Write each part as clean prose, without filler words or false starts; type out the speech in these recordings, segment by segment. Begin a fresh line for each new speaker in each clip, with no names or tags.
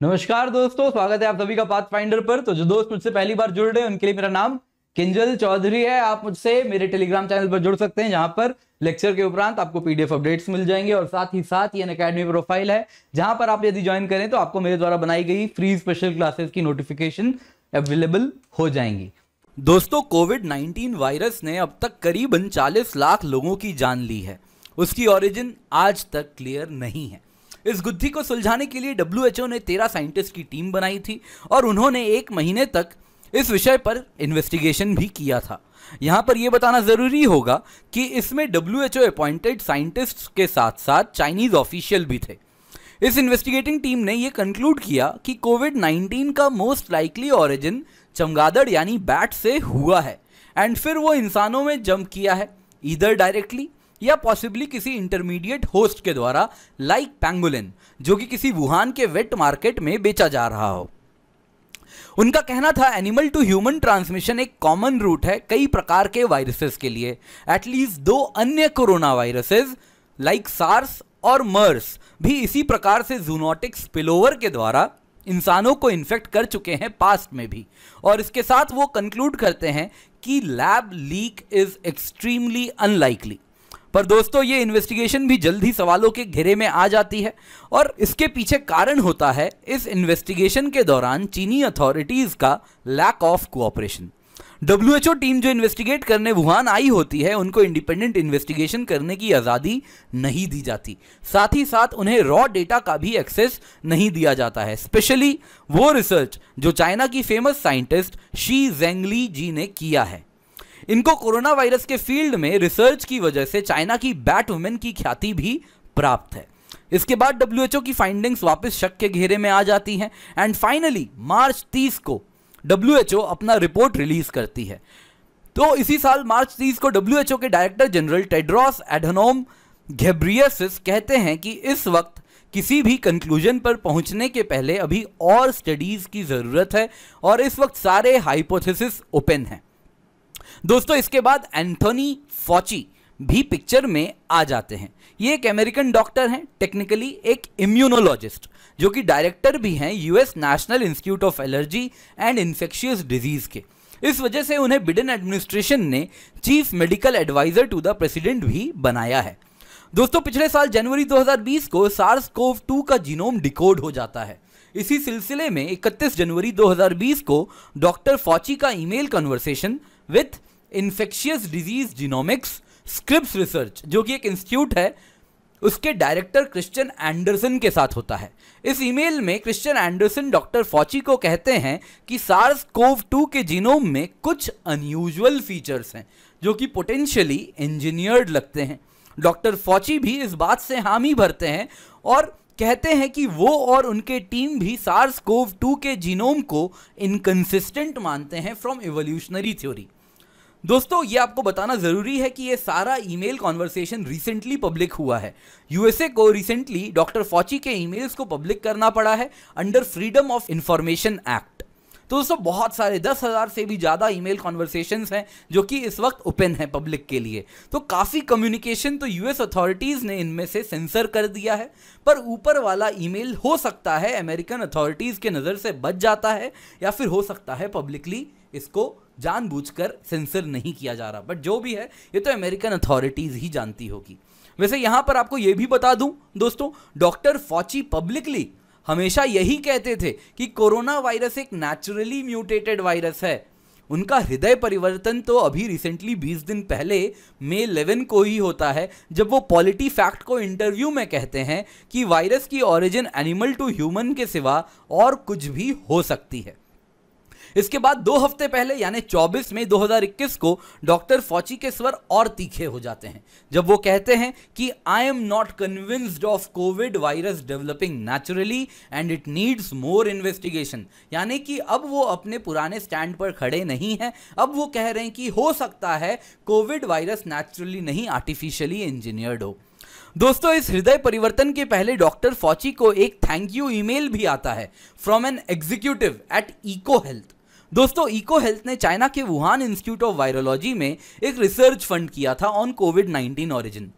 नमस्कार दोस्तों, स्वागत है आप सभी का पाथ फाइंडर पर। तो जो दोस्त मुझसे पहली बार जुड़ रहे हैं उनके लिए मेरा नाम किंजल चौधरी है। आप मुझसे मेरे टेलीग्राम चैनल पर जुड़ सकते हैं, जहां पर लेक्चर के उपरांत आपको पीडीएफ अपडेट्स मिल जाएंगे और साथ ही साथ ये अनअकैडमी प्रोफाइल है, जहां पर आप यदि ज्वाइन करें तो आपको मेरे द्वारा बनाई गई फ्री स्पेशल क्लासेस की नोटिफिकेशन अवेलेबल हो जाएंगी।
दोस्तों, कोविड-19 वायरस ने अब तक करीबन 40 लाख लोगों की जान ली है। उसकी ओरिजिन आज तक क्लियर नहीं है। इस गुत्थी को सुलझाने के लिए WHO ने 13 साइंटिस्ट की टीम बनाई थी और उन्होंने 1 महीने तक इस विषय पर इन्वेस्टिगेशन भी किया था। यहाँ पर यह बताना जरूरी होगा कि इसमें WHO अपॉइंटेड साइंटिस्ट्स के साथ साथ चाइनीज ऑफिशियल भी थे। इस इन्वेस्टिगेटिंग टीम ने यह कंक्लूड किया कि कोविड-19 का मोस्ट लाइकली ओरिजिन चमगादड़ यानी बैट से हुआ है एंड फिर वो इंसानों में जंप किया है, ईदर डायरेक्टली या पॉसिबली किसी इंटरमीडिएट होस्ट के द्वारा, लाइक पैंगोलिन, जो कि किसी वुहान के वेट मार्केट में बेचा जा रहा हो। उनका कहना था एनिमल टू ह्यूमन ट्रांसमिशन एक कॉमन रूट है कई प्रकार के वायरसेस के लिए। एटलीस्ट 2 अन्य कोरोना वायरसेस लाइक सार्स और मर्स भी इसी प्रकार से जूनोटिक स्पिलओवर के द्वारा इंसानों को इन्फेक्ट कर चुके हैं पास्ट में भी। और इसके साथ वो कंक्लूड करते हैं कि lab leak is extremely unlikely. पर दोस्तों, ये इन्वेस्टिगेशन भी जल्द ही सवालों के घेरे में आ जाती है और इसके पीछे कारण होता है इस इन्वेस्टिगेशन के दौरान चीनी अथॉरिटीज का lack of cooperation. WHO team जो इन्वेस्टिगेट करने वुहान आई होती है, उनको इंडिपेंडेंट इन्वेस्टिगेशन करने की आज़ादी नहीं दी जाती। साथ ही साथ उन्हें रॉ डेटा का भी एक्सेस नहीं दिया जाता है, स्पेशली वो रिसर्च जो चाइना की फेमस साइंटिस्ट शी जेंगली जी ने किया है। इनको कोरोना वायरस के फील्ड में रिसर्च की वजह से चाइना की बैट वुमेन की ख्याति भी प्राप्त है। इसके बाद WHO की फाइंडिंग्स वापस शक के घेरे में आ जाती हैं एंड फाइनली मार्च 30 को WHO अपना रिपोर्ट रिलीज करती है। तो इसी साल मार्च 30 को WHO के डायरेक्टर जनरल टेड्रोस एडहनोम घेब्रियेसस कहते हैं कि इस वक्त किसी भी कंक्लूजन पर पहुंचने के पहले अभी और स्टडीज की जरूरत है और इस वक्त सारे हाइपोथेसिस ओपन हैं। दोस्तों, इसके बाद एंथोनी फॉची भी पिक्चर में आ जाते हैं। ये एक अमेरिकन डॉक्टर हैं, टेक्निकली एक इम्यूनोलॉजिस्ट, जो कि डायरेक्टर भी हैं US National Institute of Allergy and Infectious Disease के। इस वजह से उन्हें बिडेन एडमिनिस्ट्रेशन ने chief medical adviser to the president भी बनाया है। दोस्तों, पिछले साल जनवरी 2020 को SARS-CoV-2 का जीनोम डिकोड हो जाता है। इसी सिलसिले में 31 जनवरी 2020 को डॉक्टर फॉची का email conversation with infectious disease genomics Scripps research, जो कि एक इंस्टीट्यूट है, उसके डायरेक्टर क्रिश्चियन एंडरसन के साथ होता है। इस ईमेल में क्रिश्चियन एंडरसन डॉक्टर फॉची को कहते हैं कि SARS-CoV-2 के जीनोम में कुछ अनयूजुअल फीचर्स हैं जो कि पोटेंशियली इंजीनियर्ड लगते हैं। डॉक्टर फॉची भी इस बात से हामी भरते हैं और कहते हैं कि वो और उनके टीम भी SARS-CoV-2 के जीनोम को इनकंसिस्टेंट मानते हैं फ्रॉम इवोल्यूशनरी थ्योरी। दोस्तों, ये आपको बताना जरूरी है कि ये सारा ईमेल कॉन्वर्सेशन रिसेंटली पब्लिक हुआ है। USA को रिसेंटली डॉक्टर फॉची के ईमेल्स को पब्लिक करना पड़ा है under freedom of information act. तो दोस्तों, बहुत सारे 10,000 से भी ज़्यादा ईमेल कॉन्वर्सेशंस हैं जो कि इस वक्त ओपन है पब्लिक के लिए। तो काफ़ी कम्युनिकेशन तो US अथॉरिटीज़ ने इनमें से सेंसर कर दिया है, पर ऊपर वाला ईमेल हो सकता है अमेरिकन अथॉरिटीज़ के नज़र से बच जाता है या फिर हो सकता है पब्लिकली इसको जानबूझकर सेंसर नहीं किया जा रहा। बट जो भी है, ये तो अमेरिकन अथॉरिटीज़ ही जानती होगी। वैसे यहाँ पर आपको ये भी बता दूं दोस्तों, डॉक्टर फॉची पब्लिकली हमेशा यही कहते थे कि कोरोना वायरस एक नेचुरली म्यूटेटेड वायरस है। उनका हृदय परिवर्तन तो अभी रिसेंटली 20 दिन पहले मई 11 को ही होता है, जब वो पॉलिटी फैक्ट को इंटरव्यू में कहते हैं कि वायरस की ओरिजिन एनिमल टू ह्यूमन के सिवा और कुछ भी हो सकती है। इसके बाद 2 हफ्ते पहले यानी 24 मई 2021 को डॉक्टर फॉची के स्वर और तीखे हो जाते हैं जब वो कहते हैं कि I am not convinced of Covid virus developing naturally and it needs more investigation. यानी कि अब वो अपने पुराने स्टैंड पर खड़े नहीं हैं। अब वो कह रहे हैं कि हो सकता है कोविड वायरस नेचुरली नहीं, आर्टिफिशियली इंजीनियर्ड हो। दोस्तों, इस हृदय परिवर्तन के पहले डॉक्टर फॉची को एक थैंक यू ईमेल भी आता है from an executive at Eco Health. दोस्तों, इको हेल्थ ने चाइना के वुहान इंस्टीट्यूट ऑफ वायरोलॉजी में एक रिसर्च फंड किया था ऑन कोविड-19 ओरिजिन।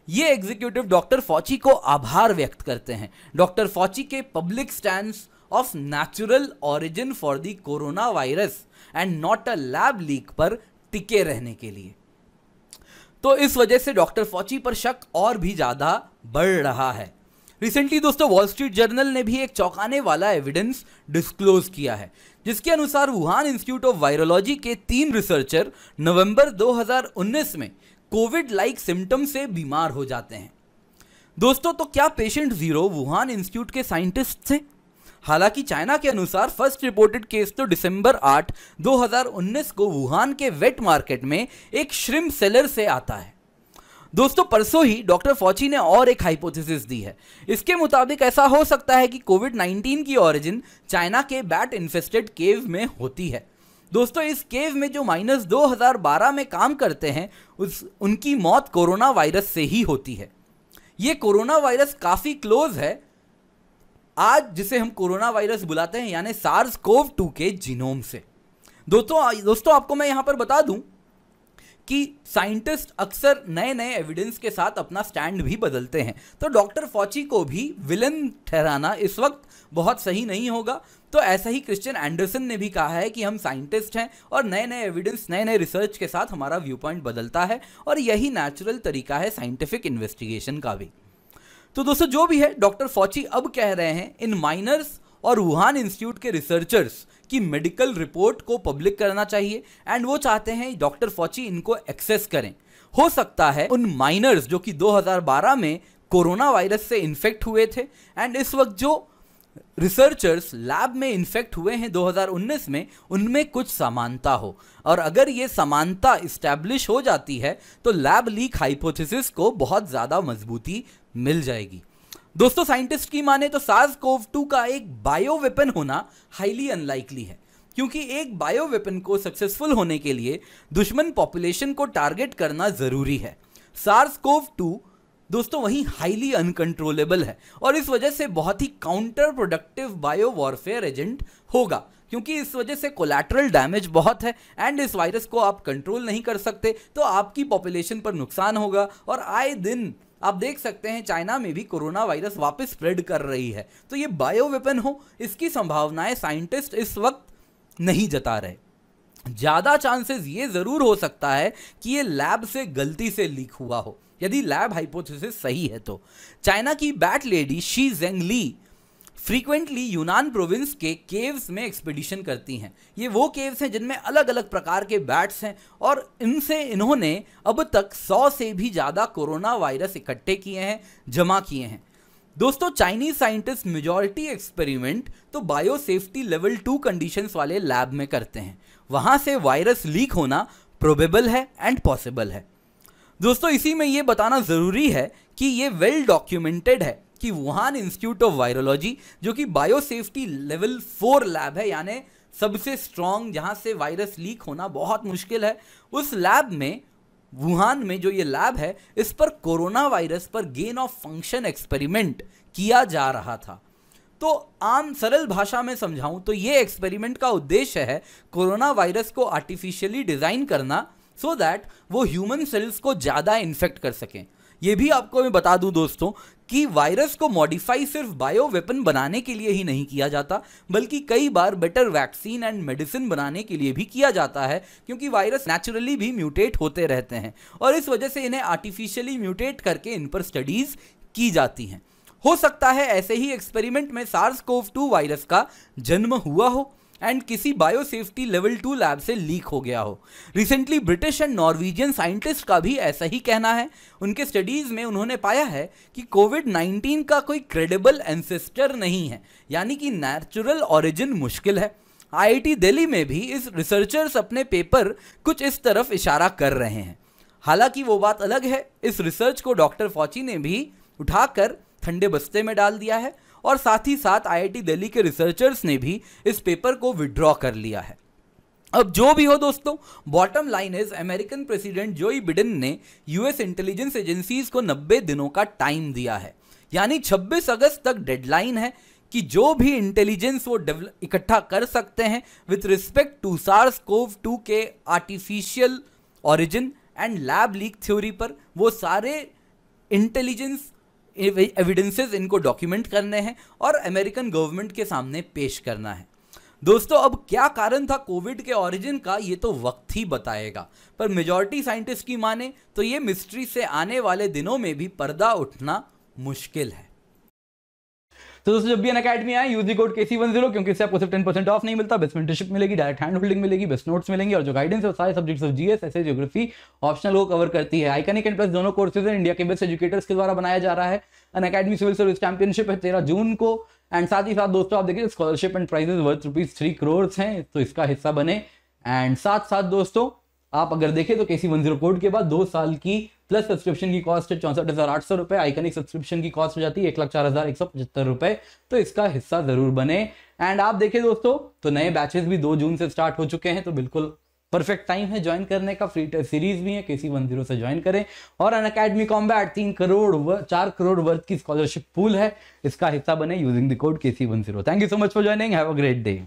ये एग्जीक्यूटिव डॉक्टर फॉची को आभार व्यक्त करते हैं डॉक्टर फॉची के public stance of natural origin for the corona virus and not a lab leak पर टिके रहने के लिए। तो इस वजह से डॉक्टर फॉची पर शक और भी ज्यादा बढ़ रहा है। रिसेंटली दोस्तों वॉल स्ट्रीट जर्नल ने भी एक चौंकाने वाला एविडेंस डिस्क्लोज किया है, जिसके अनुसार वुहान इंस्टीट्यूट ऑफ वायरोलॉजी के 3 रिसर्चर नवंबर 2019 में कोविड लाइक सिम्टम से बीमार हो जाते हैं। दोस्तों तो क्या पेशेंट जीरो वुहान इंस्टीट्यूट के साइंटिस्ट थे? हालांकि चाइना के अनुसार फर्स्ट रिपोर्टेड केस तो दिसंबर 8, 2019 को वुहान के वेट मार्केट में एक श्रिम्प सेलर से आता है। दोस्तों परसों ही डॉक्टर फॉची ने और एक हाइपोथेसिस दी है। इसके मुताबिक ऐसा हो सकता है कि कोविड-19 की ओरिजिन चाइना के बैट इन्फेस्टेड केव में होती है। दोस्तों इस केव में जो -2012 में काम करते हैं उनकी मौत कोरोना वायरस से ही होती है। ये कोरोना वायरस काफी क्लोज है आज जिसे हम कोरोना वायरस बुलाते हैं यानी SARS-CoV-2 के जीनोम से। दोस्तों आपको मैं यहां पर बता दूं कि साइंटिस्ट अक्सर नए नए एविडेंस के साथ अपना स्टैंड भी बदलते हैं, तो डॉक्टर फॉची को भी विलन ठहराना इस वक्त बहुत सही नहीं होगा। तो ऐसा ही क्रिश्चियन एंडरसन ने भी कहा है कि हम साइंटिस्ट हैं और नए नए एविडेंस नए नए रिसर्च के साथ हमारा व्यू पॉइंट बदलता है और यही नेचुरल तरीका है साइंटिफिक इन्वेस्टिगेशन का भी। तो दोस्तों जो भी है डॉक्टर फॉची अब कह रहे हैं इन माइनर्स और वुहान इंस्टीट्यूट के रिसर्चर्स की मेडिकल रिपोर्ट को पब्लिक करना चाहिए एंड वो चाहते हैं डॉक्टर फॉची इनको एक्सेस करें। हो सकता है उन माइनर्स जो कि 2012 में कोरोना वायरस से इन्फेक्ट हुए थे एंड इस वक्त जो रिसर्चर्स लैब में इन्फेक्ट हुए हैं 2019 में, उनमें कुछ समानता हो और अगर ये समानता इस्टेब्लिश हो जाती है तो लैब लीक हाइपोथेसिस को बहुत ज़्यादा मजबूती मिल जाएगी। दोस्तों साइंटिस्ट की माने तो SARS-CoV-2 का एक बायो वेपन होना हाईली अनलाइकली है, क्योंकि एक बायो वेपन को सक्सेसफुल होने के लिए दुश्मन पॉपुलेशन को टारगेट करना जरूरी है। SARS-CoV-2 दोस्तों वहीं हाईली अनकंट्रोलेबल है और इस वजह से बहुत ही counterproductive bio warfare agent होगा, क्योंकि इस वजह से कोलैटरल डैमेज बहुत है एंड इस वायरस को आप कंट्रोल नहीं कर सकते तो आपकी पॉपुलेशन पर नुकसान होगा। और आए दिन आप देख सकते हैं चाइना में भी कोरोना वायरस वापस स्प्रेड कर रही है, तो ये बायो वेपन हो इसकी संभावनाएं साइंटिस्ट इस वक्त नहीं जता रहे। ज्यादा चांसेस ये जरूर हो सकता है कि ये लैब से गलती से लीक हुआ हो, यदि लैब हाइपोथेसिस सही है तो। चाइना की बैट लेडी शी जेंगली फ्रीक्वेंटली यूनान प्रोविंस के केव्स में एक्सपीडिशन करती हैं। ये वो केव्स हैं जिनमें अलग अलग प्रकार के बैट्स हैं और इनसे इन्होंने अब तक 100 से भी ज़्यादा कोरोना वायरस इकट्ठे किए हैं, जमा किए हैं। दोस्तों चाइनीज साइंटिस्ट मेजॉरिटी एक्सपेरिमेंट तो बायो सेफ्टी लेवल 2 कंडीशंस वाले लैब में करते हैं, वहाँ से वायरस लीक होना प्रोबेबल है एंड पॉसिबल है। दोस्तों इसी में ये बताना ज़रूरी है कि ये वेल डॉक्यूमेंटेड है कि वुहान इंस्टीट्यूट ऑफ वायरोलॉजी जो कि बायो सेफ्टी लेवल 4 लैब है यानी सबसे स्ट्रॉन्ग जहां से वायरस लीक होना बहुत मुश्किल है, उस लैब में वुहान में जो ये लैब है इस पर कोरोना वायरस पर गेन ऑफ फंक्शन एक्सपेरिमेंट किया जा रहा था। तो आम सरल भाषा में समझाऊं तो ये एक्सपेरिमेंट का उद्देश्य है कोरोना वायरस को आर्टिफिशियली डिजाइन करना सो दैट वो ह्यूमन सेल्स को ज़्यादा इन्फेक्ट कर सकें। ये भी आपको मैं बता दूं दोस्तों कि वायरस को मॉडिफाई सिर्फ बायो वेपन बनाने के लिए ही नहीं किया जाता, बल्कि कई बार बेटर वैक्सीन एंड मेडिसिन बनाने के लिए भी किया जाता है, क्योंकि वायरस नेचुरली भी म्यूटेट होते रहते हैं और इस वजह से इन्हें आर्टिफिशियली म्यूटेट करके इन पर स्टडीज की जाती हैं। हो सकता है ऐसे ही एक्सपेरिमेंट में SARS-CoV-2 वायरस का जन्म हुआ हो एंड किसी बायो सेफ्टी लेवल 2 लैब से लीक हो गया हो। Recently British and Norwegian scientist का भी ऐसा ही कहना है। उनके स्टडीज में उन्होंने पाया है कि कोविड-19 का कोई क्रेडिबल एंसेस्टर नहीं है, यानी कि नेचुरल ओरिजिन मुश्किल है। IIT दिल्ली में भी इस रिसर्चर्स अपने पेपर कुछ इस तरफ इशारा कर रहे हैं। हालांकि वो बात अलग है, इस रिसर्च को डॉक्टर फॉची ने भी उठाकर ठंडे बस्ते में डाल दिया है और साथ ही साथ IIT दिल्ली के रिसर्चर्स ने भी इस पेपर को विड्रॉ कर लिया है। अब जो भी हो दोस्तों, bottom line is American president जोई बिडेन ने यूएस इंटेलिजेंस एजेंसीज को 90 दिनों का टाइम दिया है, यानी 26 अगस्त तक डेडलाइन है कि जो भी इंटेलिजेंस वो इकट्ठा कर सकते हैं विथ रिस्पेक्ट टू SARS-CoV-2 के artificial origin and lab leak theory पर, वो सारे इंटेलिजेंस एविडेंसेस इनको डॉक्यूमेंट करने हैं और अमेरिकन गवर्नमेंट के सामने पेश करना है। दोस्तों, अब क्या कारण था कोविड के ओरिजिन का, ये तो वक्त ही बताएगा, पर मेजॉरिटी साइंटिस्ट की माने तो ये मिस्ट्री से आने वाले दिनों में भी पर्दा उठना मुश्किल है।
तो दोस्तों, जब भी अनअकैडमी आए यूज दी कोड KC10 क्योंकि इससे आपको सिर्फ 10% ऑफ नहीं मिलता, बेस्ट मेंटरशिप मिलेगी, डायरेक्ट हैंड होल्डिंग मिलेगी, बेस्ट नोट्स मिलेंगे और जो गाइडेंस है वो सारे subjects of GS, SA, geography optional को कवर करती है। आइकनिक एंड प्लस दोनों कोर्सेज इंडिया के बेस्ट एजुकेटर्स के द्वारा बनाया जा रहा है। अनअकैडमी सिविल सर्विस चैंपियनशिप है 13 जून को। एंड साथ ही साथ दोस्तों आप देखिए scholarship and prices worth ₹3 crore हैं, तो इसका हिस्सा बने। एंड साथ साथ दोस्तों आप अगर देखें तो KC10 कोड के बाद 2 साल की प्लस सब्सक्रिप्शन की कॉस्ट है 64,800 रुपए, आइकनिक सब्सक्रिप्शन की कॉस्ट हो जाती है 1,04,175 रुपए, तो इसका हिस्सा जरूर बने। एंड आप देखें दोस्तों तो नए बैचेस भी 2 जून से स्टार्ट हो चुके हैं, तो बिल्कुल परफेक्ट टाइम है ज्वाइन करने का। फ्री टेस्ट सीरीज भी है, KC10 से ज्वाइन करें। और अनअकैडमी कॉम्बैट 4 करोड़ वर्थ की स्कॉलरशिप पूल है, इसका हिस्सा बने using the code KC10। Thank you so much for joining, have a great day.